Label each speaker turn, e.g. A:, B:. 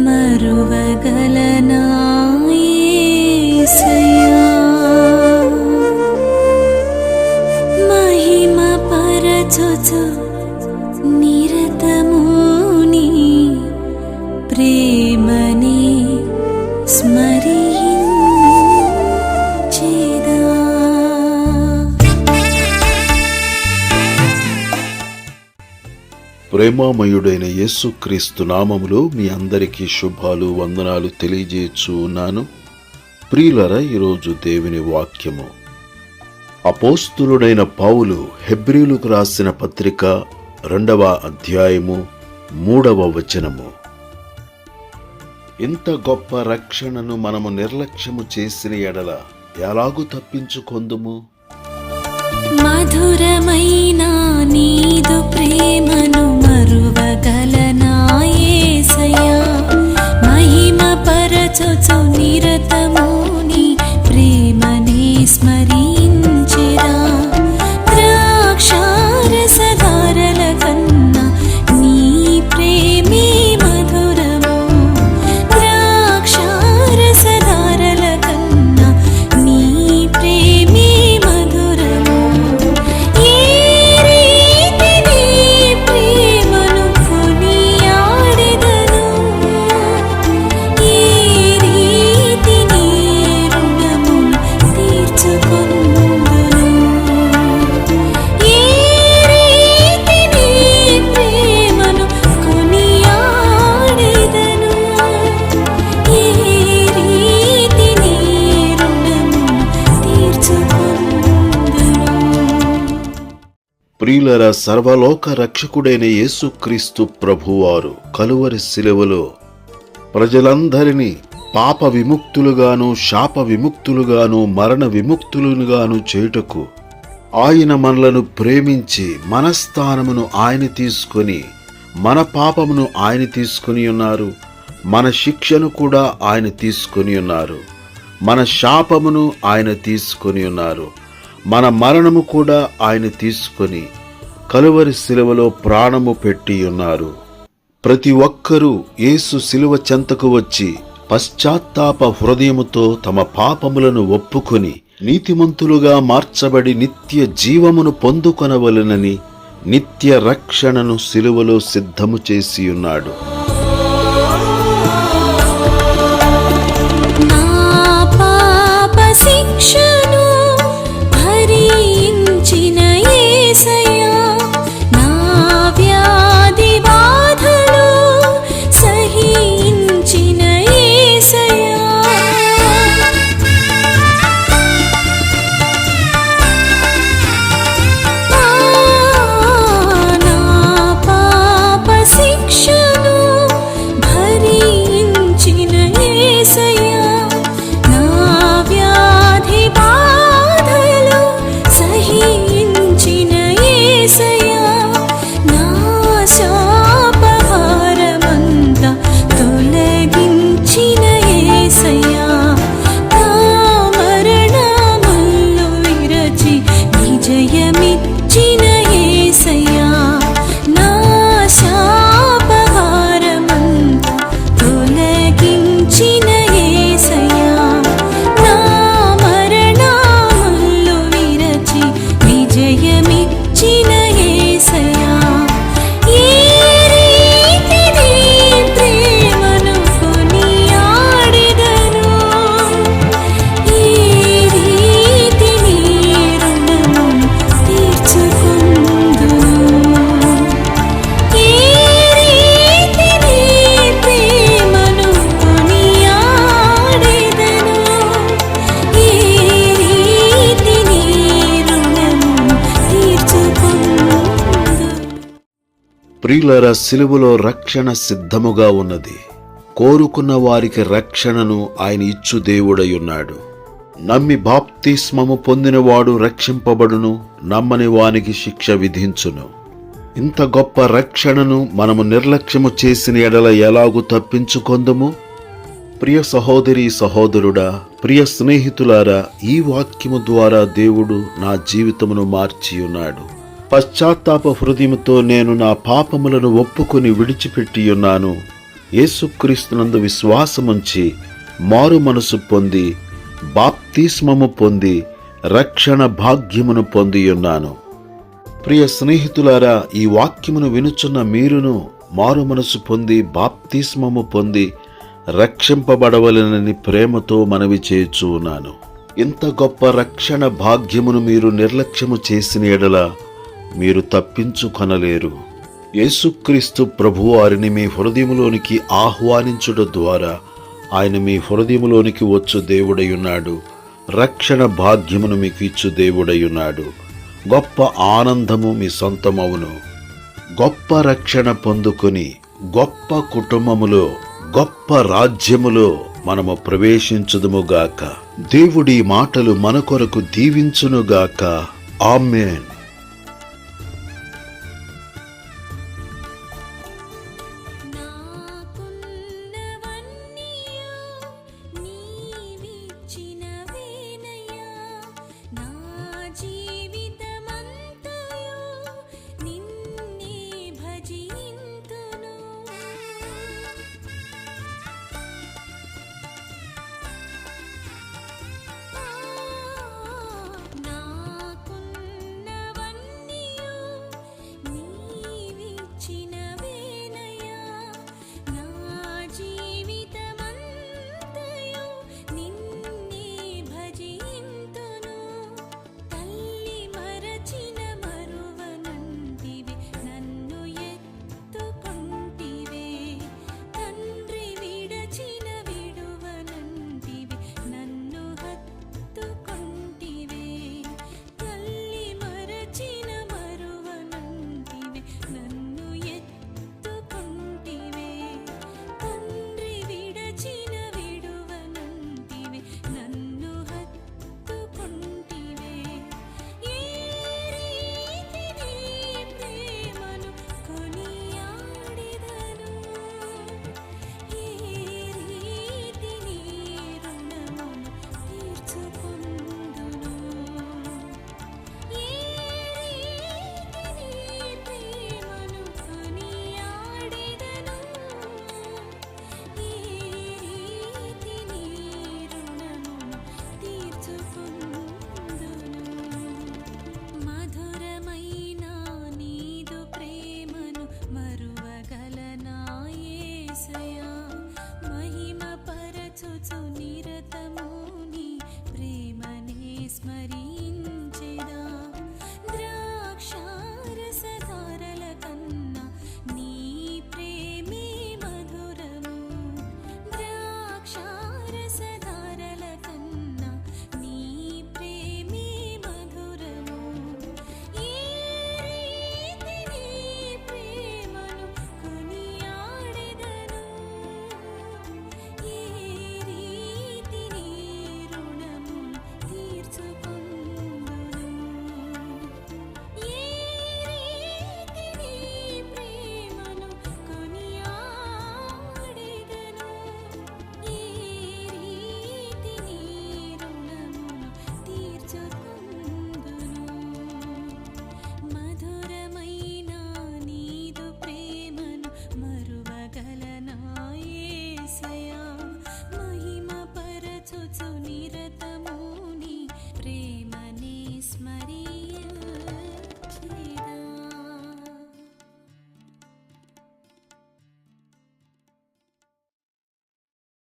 A: మరువగలనా యేసయ్యా, మహిమ పరచుచు నిరతము నీ ప్రేమని స్మరించెదా.
B: ప్రేమామయుడైన యేసుక్రీస్తు నామములో మీ అందరికీ శుభాలు వందనాలు తెలియజేయచ్చు ఉన్నాను. ప్రియులరా, ఈరోజు దేవుని వాక్యము అపోస్తులుడైన పౌలు హెబ్రీయులకు రాసిన పత్రిక 2వ అధ్యాయము 3వ వచనము. ఇంత గొప్ప రక్షణను మనము నిర్లక్ష్యము చేసిన ఎడల ఎలాగూ తప్పించుకొందుము?
A: మధురమైన నీదు ప్రేమను మరువగలనా యేసయ్యా, మహిమ పరచుచు నిరతము నీ ప్రేమనే స్మరించెదా. ద్రాక్షారసధారల కన్నా నీ ప్రేమే మధురము, ద్రాక్షారసధారల కన్నా నీ ప్రేమే మధురము. ఏ రీతి నీ ప్రేమను కొనియాడెదను, ఏ రీతి నీ రుణమును తీర్చుకొందును, ఏ రీతి నీ ప్రేమను కొనియాడెదను, ఏ రీతి నీ రుణమును తీర్చుకొందును.
B: ప్రియులరా, సర్వలోక రక్షకుడైన యేసుక్రీస్తు ప్రభువారు కలువరి శిలువలో ప్రజలందరినీ పాప విముక్తులుగాను, శాప విముక్తులుగాను, మరణ విముక్తులుగాను చేయుటకు ఆయన మనలను ప్రేమించి మన స్థానమును ఆయన తీసుకొని, మన పాపమును ఆయన తీసుకొని ఉన్నారు, మన శిక్షను కూడా ఆయన తీసుకొని ఉన్నారు, మన శాపమును ఆయన తీసుకొని ఉన్నారు, మన మరణము కూడా ఆయన తీసుకొని కలువరి శిలువలో ప్రాణము పెట్టి ఉన్నారు. ప్రతి ఒక్కరూ యేసు శిలువ చెంతకు వచ్చి పశ్చాత్తాప హృదయముతో తమ పాపములను ఒప్పుకొని నీతిమంతులుగా మార్చబడి నిత్య జీవమును పొందుకొనవలెనని నిత్య రక్షణను శిలువలో సిద్ధము చేసి ఉన్నాడు.
A: నా పాప శిక్షను భరించిన యేసయ్యా, నా వ్యాధి బాధలు సహించిన యేసయ్యా, నా పాప శిక్షను భరించిన యేసయ్యా, నా వ్యాధి బాధలు సహించిన యేసయ్యా, నా శాపభారమంతా తొలగించిన యేసయ్యా, నా మరణములు విరచి విజయమిచ్చిన యేసయ్యా, నా శాపభారమంతా తొలగించిన యేసయ్యా, నా మరణములు విరచి విజయమిచ్చిన యేసయ్యా. ఏ రీతి నీ ప్రేమను కొనియాడెదను, ఏ రీతి నీ రుణమును తీర్చుకొందును, ఏ రీతి నీ ప్రేమను కొనియాడెదను, ఏ రీతి నీ రుణమును తీర్చుకొందును.
B: ప్రియులరా, శిలువలో రక్షణ సిద్ధముగా ఉన్నది. కోరుకున్న వారికి రక్షణను ఆయన ఇచ్చు దేవుడై ఉన్నాడు. నమ్మి బాప్తిస్మము పొందినవాడు రక్షింపబడును, నమ్మని వానికి శిక్ష విధించును. ఇంత గొప్ప రక్షణను మనము నిర్లక్ష్యము చేసిన ఎడల ఎలాగూ తప్పించుకొందుము? ప్రియ సహోదరి సహోదరుడా, ప్రియ స్నేహితులారా, ఈ వాక్యము ద్వారా దేవుడు నా జీవితమును మార్చి ఉన్నాడు. పశ్చాత్తాప హృదయముతో నేను నా పాపములను ఒప్పుకొని విడిచిపెట్టి ఉన్నాను. యేసుక్రీస్తునందు విశ్వాసముంచి మారు మనసు పొంది బాప్తిస్మము పొంది రక్షణ భాగ్యమును పొందియున్నాను. ప్రియ స్నేహితులారా, ఈ వాక్యమును వినుచున్న మీరును మారు మనసు పొంది బాప్తిస్మము పొంది రక్షింపబడవలెనని ప్రేమతో మనవి చేయుచు ఉన్నాను. ఇంత గొప్ప రక్షణ భాగ్యమును మీరు నిర్లక్ష్యము చేసిన ఎడల మీరు తప్పించుకొనలేరు. యేసుక్రీస్తు ప్రభువారిని మీ హృదయములోనికి ఆహ్వానించుట ద్వారా ఆయన మీ హృదయములోనికి వచ్చు దేవుడయ్యున్నాడు. రక్షణ భాగ్యమును మీకు ఇచ్చు దేవుడయ్యున్నాడు. గొప్ప ఆనందము మీ సొంతమవును. గొప్ప రక్షణ పొందుకొని గొప్ప కుటుంబములో గొప్ప రాజ్యములో మనము ప్రవేశించుదుముగాక. దేవుడి మాటలు మన కొరకు దీవించునుగాక. ఆమేన్.